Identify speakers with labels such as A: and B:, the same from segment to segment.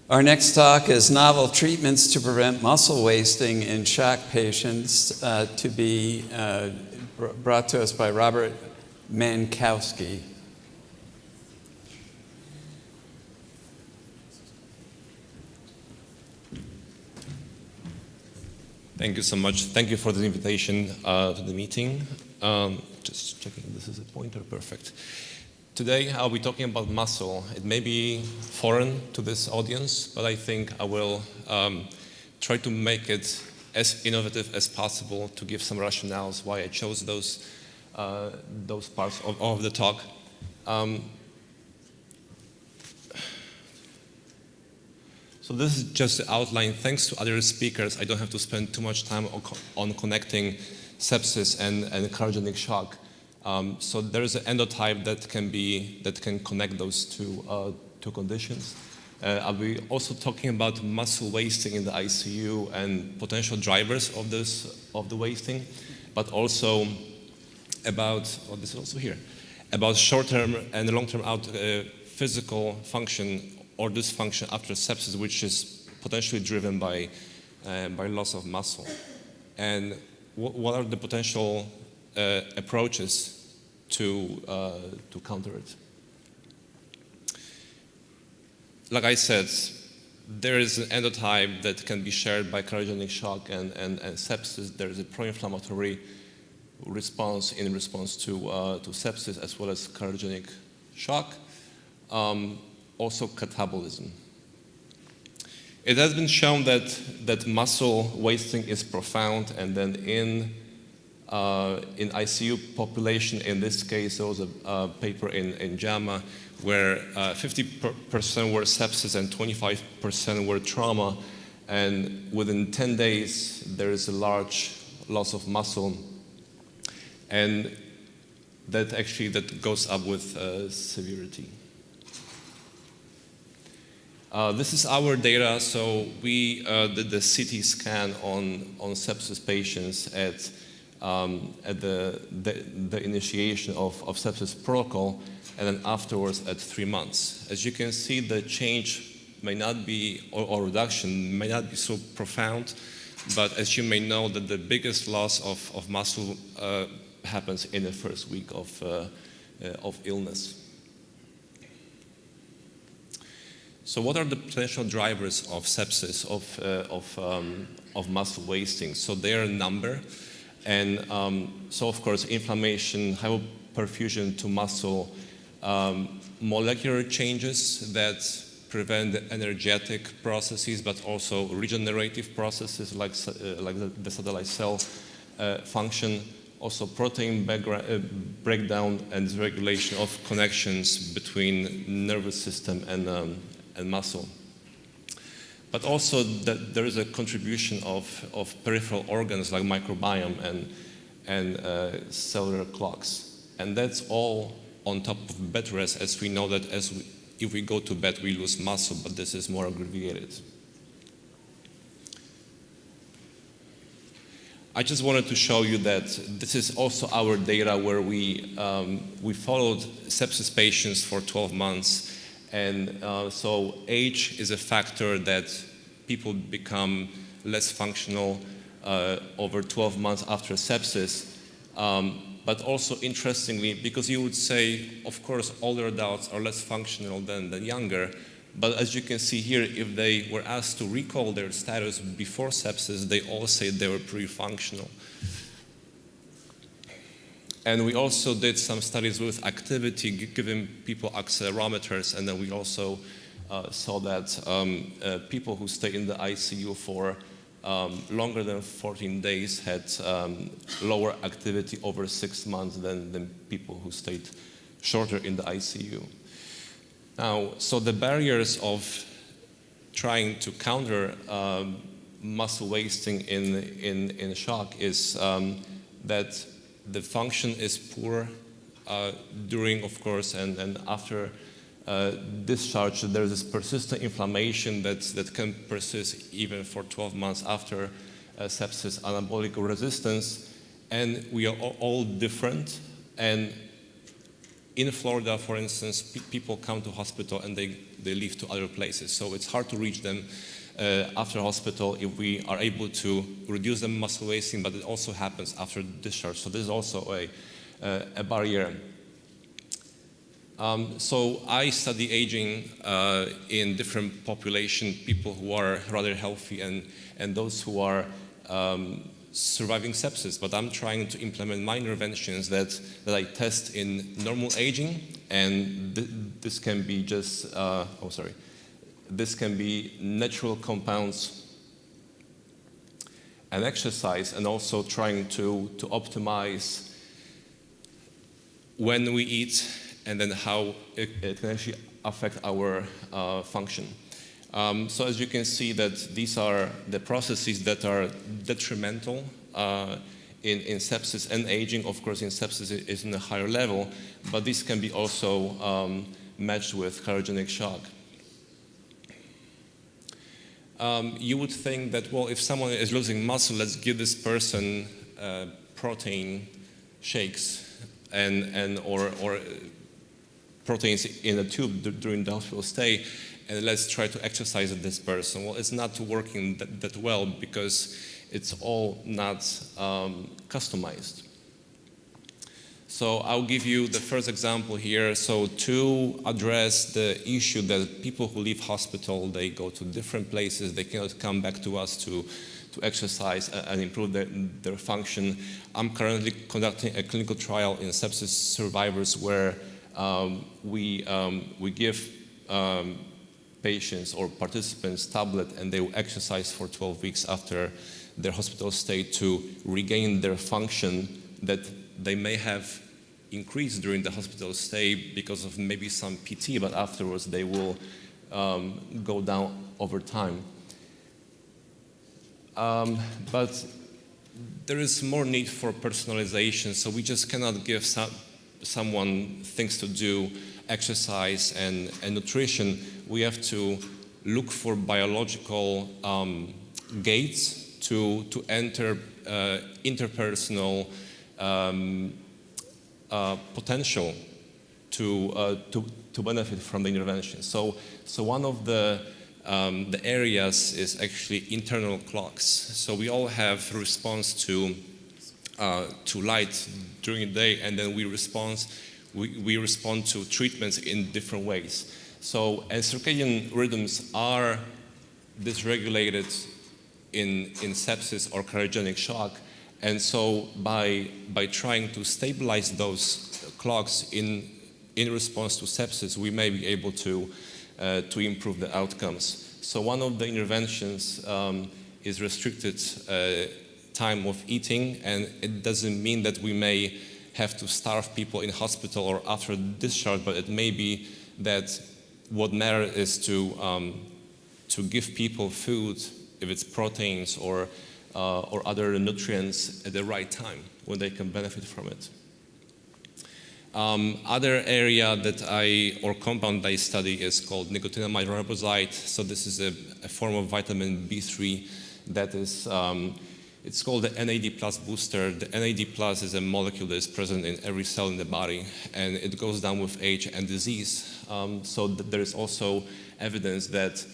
A: Our next talk is Novel Treatments to Prevent Muscle Wasting in Shock Patients, to be brought to us by Robert Mankowski.
B: Thank you so much. Thank you for the invitation to the meeting. Just checking, this is a pointer, perfect. Today I'll be talking about muscle. It may be foreign to this audience, but I think I will try to make it as innovative as possible to give some rationales why I chose those parts of the talk. So this is just the outline. Thanks to other speakers, I don't have to spend too much time on connecting sepsis and cryogenic shock. So there is an endotype that can connect those two conditions. I'll be also talking about muscle wasting in the ICU and potential drivers of the wasting, but also about this is also here about short-term and long-term physical function or dysfunction after sepsis, which is potentially driven by loss of muscle, and what are the potential approaches to counter it. Like I said, there is an endotype that can be shared by cryogenic shock and sepsis. There is a pro-inflammatory response in response to sepsis as well as cryogenic shock. Also catabolism. It has been shown that muscle wasting is profound, and then in ICU population, in this case, there was a paper in JAMA where 50% were sepsis and 25% were trauma, and within 10 days there is a large loss of muscle, and that goes up with severity. This is our data. So we did the CT scan on sepsis patients at the initiation of sepsis protocol, and then afterwards at 3 months. As you can see, the change may not be, or reduction may not be so profound, but as you may know, that the biggest loss of muscle happens in the first week of illness. So what are the potential drivers of sepsis, of muscle wasting? So there are a number. And so of course, inflammation, hypoperfusion to muscle, molecular changes that prevent the energetic processes, but also regenerative processes like the satellite cell function, also protein breakdown and dysregulation of connections between nervous system and muscle. But also that there is a contribution of peripheral organs like microbiome and cellular clocks. And that's all on top of bed rest, as we know that if we go to bed, we lose muscle, but this is more abbreviated. I just wanted to show you that this is also our data where we followed sepsis patients for 12 months. And so age is a factor that people become less functional over 12 months after sepsis. But also interestingly, because you would say, of course, older adults are less functional than younger. But as you can see here, if they were asked to recall their status before sepsis, they all say they were pretty functional. And we also did some studies with activity, giving people accelerometers, and then we also saw that people who stay in the ICU for longer than 14 days had lower activity over 6 months than people who stayed shorter in the ICU. Now, so the barriers of trying to counter muscle wasting in shock is that the function is poor during, of course, and after discharge. There's this persistent inflammation that can persist even for 12 months after sepsis, anabolic resistance, and we are all different. And in Florida, for instance, people come to hospital and they leave to other places. So it's hard to reach them after hospital if we are able to reduce the muscle wasting, but it also happens after discharge. So this is also a barrier. So I study aging in different population, people who are rather healthy and those who are surviving sepsis. But I'm trying to implement my interventions that I test in normal aging, and this can be just, this can be natural compounds and exercise, and also trying to optimize when we eat and then how it can actually affect our function. So as you can see that these are the processes that are detrimental in sepsis and aging. Of course, in sepsis it is in a higher level, but this can be also matched with cardiogenic shock. You would think that, well, if someone is losing muscle, let's give this person protein shakes or proteins in a tube during the hospital stay, and let's try to exercise this person. Well, it's not working that well because it's all not customized. So I'll give you the first example here. So to address the issue that people who leave hospital, they go to different places, they cannot come back to us to exercise and improve their function. I'm currently conducting a clinical trial in sepsis survivors where we give patients or participants tablet, and they will exercise for 12 weeks after their hospital stay to regain their function that they may have increased during the hospital stay because of maybe some PT, but afterwards they will go down over time. But there is more need for personalization, so we just cannot give someone things to do, exercise and nutrition. We have to look for biological gates to enter interpersonal potential to benefit from the intervention. So one of the areas is actually internal clocks. So we all have response to light during the day, and then we respond to treatments in different ways. So as circadian rhythms are dysregulated in sepsis or cardiogenic shock, and so by trying to stabilize those clocks in response to sepsis, we may be able to improve the outcomes. So one of the interventions is restricted time of eating, and it doesn't mean that we may have to starve people in hospital or after discharge, but it may be that what matters is to give people food, if it's proteins or other nutrients, at the right time when they can benefit from it. Other area or compound I study is called nicotinamide riboside. So this is a form of vitamin B3 that is, it's called the NAD plus booster. The NAD plus is a molecule that is present in every cell in the body, and it goes down with age and disease. So there is also evidence that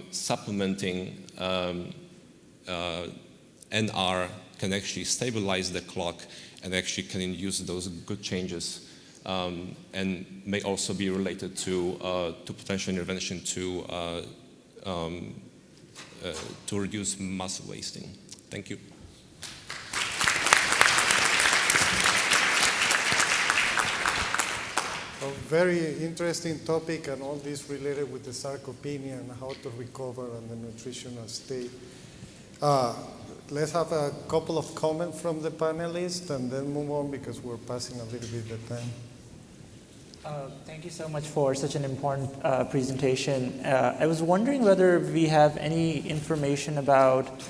B: supplementing NR can actually stabilize the clock and actually can induce those good changes, and may also be related to potential intervention to reduce muscle wasting. Thank you.
C: A very interesting topic, and all this related with the sarcopenia and how to recover and the nutritional state. Let's have a couple of comments from the panelists and then move on because we're passing a little bit of time.
D: Thank you so much for such an important presentation. I was wondering whether we have any information about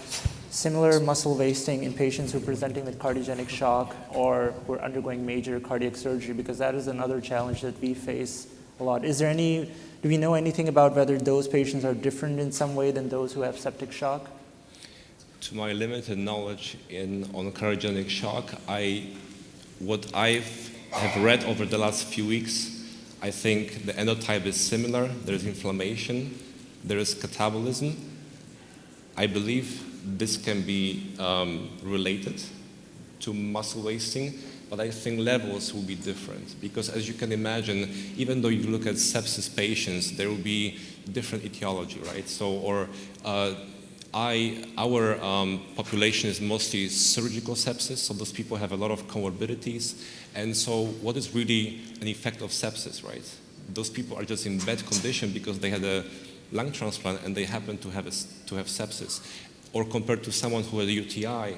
D: similar muscle wasting in patients who are presenting with cardiogenic shock or who are undergoing major cardiac surgery, because that is another challenge that we face a lot. Do we know anything about whether those patients are different in some way than those who have septic shock?
B: To my limited knowledge on cardiogenic shock, what I've have read over the last few weeks, I think the endotype is similar. There is inflammation, there is catabolism. I believe this can be related to muscle wasting, but I think levels will be different because, as you can imagine, even though you look at sepsis patients, there will be different etiology, right? So, our population is mostly surgical sepsis, so those people have a lot of comorbidities. And so what is really an effect of sepsis, right? Those people are just in bad condition because they had a lung transplant and they happen to have sepsis. Or compared to someone who had a UTI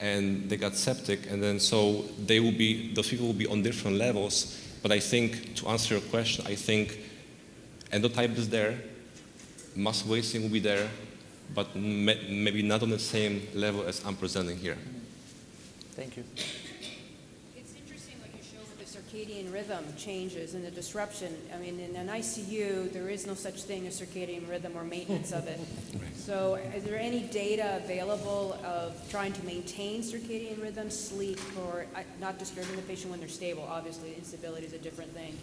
B: and they got septic, and then so those people will be on different levels. But I think, to answer your question, I think endotype is there, muscle wasting will be there, but maybe not on the same level as I'm presenting here.
D: Thank you.
E: It's interesting what you show with the circadian rhythm changes and the disruption. I mean, in an ICU, there is no such thing as circadian rhythm or maintenance of it.
B: Right.
E: So is there any data available of trying to maintain circadian rhythm, sleep, or not disturbing the patient when they're stable? Obviously, instability is a different thing.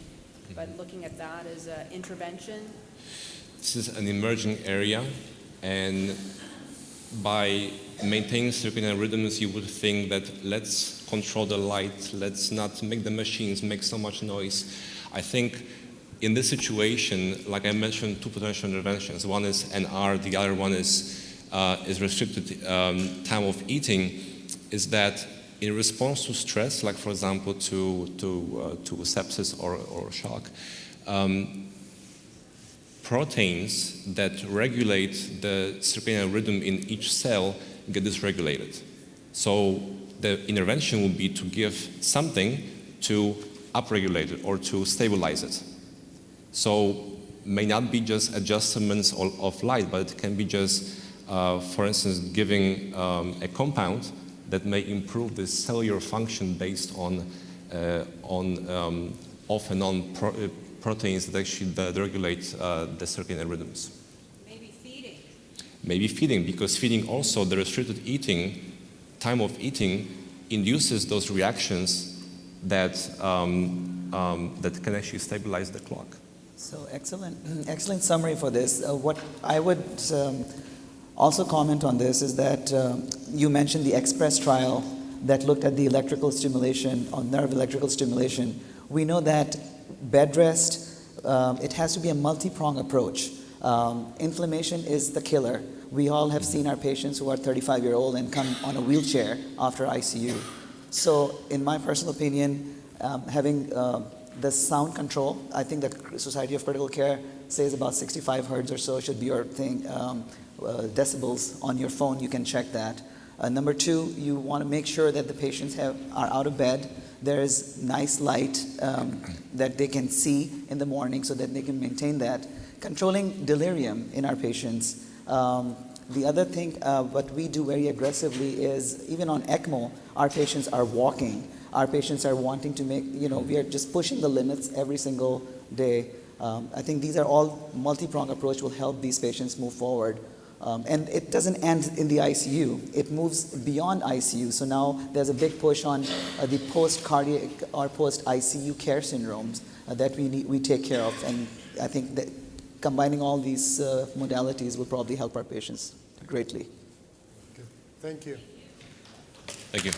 E: But looking at that as an intervention?
B: This is an emerging area. And by maintaining circadian rhythms, you would think that let's control the light, let's not make the machines make so much noise. I think in this situation, like I mentioned, two potential interventions. One is NR, the other one is restricted time of eating, is that in response to stress, like for example to sepsis or shock, proteins that regulate the circadian rhythm in each cell get dysregulated. So the intervention will be to give something to upregulate it or to stabilize it. So may not be just adjustments of light, but it can be just, for instance, giving a compound that may improve the cellular function based on off and on proteins that actually regulate the circadian rhythms.
E: Maybe feeding.
B: Maybe feeding, because feeding also, the restricted eating, time of eating, induces those reactions that can actually stabilize the clock.
F: So excellent summary for this. What I would also comment on this is that you mentioned the Express trial that looked at the electrical stimulation, or nerve electrical stimulation. We know that bed rest, it has to be a multi-pronged approach. Inflammation is the killer. We all have seen our patients who are 35-year-old and come on a wheelchair after ICU. So in my personal opinion, having the sound control, I think the Society of Critical Care says about 65 hertz or so should be your thing, decibels on your phone, you can check that. Number two, you want to make sure that the patients are out of bed. There is nice light that they can see in the morning so that they can maintain that. Controlling delirium in our patients. The other thing, what we do very aggressively is, even on ECMO, our patients are walking. Our patients are wanting to make, we are just pushing the limits every single day. I think these are all multi-pronged approach will help these patients move forward. And it doesn't end in the ICU. It moves beyond ICU. So now there's a big push on the post-cardiac or post-ICU care syndromes that we take care of. And I think that combining all these modalities will probably help our patients greatly.
C: Okay. Thank you.
B: Thank you.